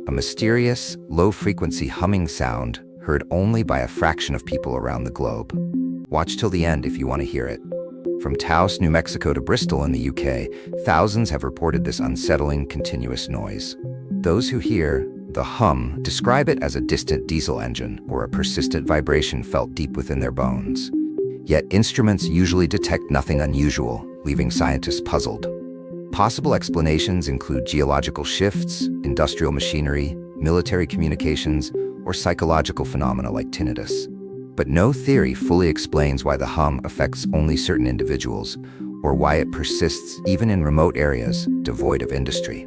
a mysterious, low-frequency humming sound heard only by a fraction of people around the globe. Watch till the end if you want to hear it. From Taos, New Mexico to Bristol in the UK, thousands have reported this unsettling, continuous noise. Those who hear the hum describe it as a distant diesel engine or a persistent vibration felt deep within their bones. Yet instruments usually detect nothing unusual, leaving scientists puzzled. Possible explanations include geological shifts, industrial machinery, military communications, or psychological phenomena like tinnitus. But no theory fully explains why the hum affects only certain individuals, or why it persists even in remote areas devoid of industry.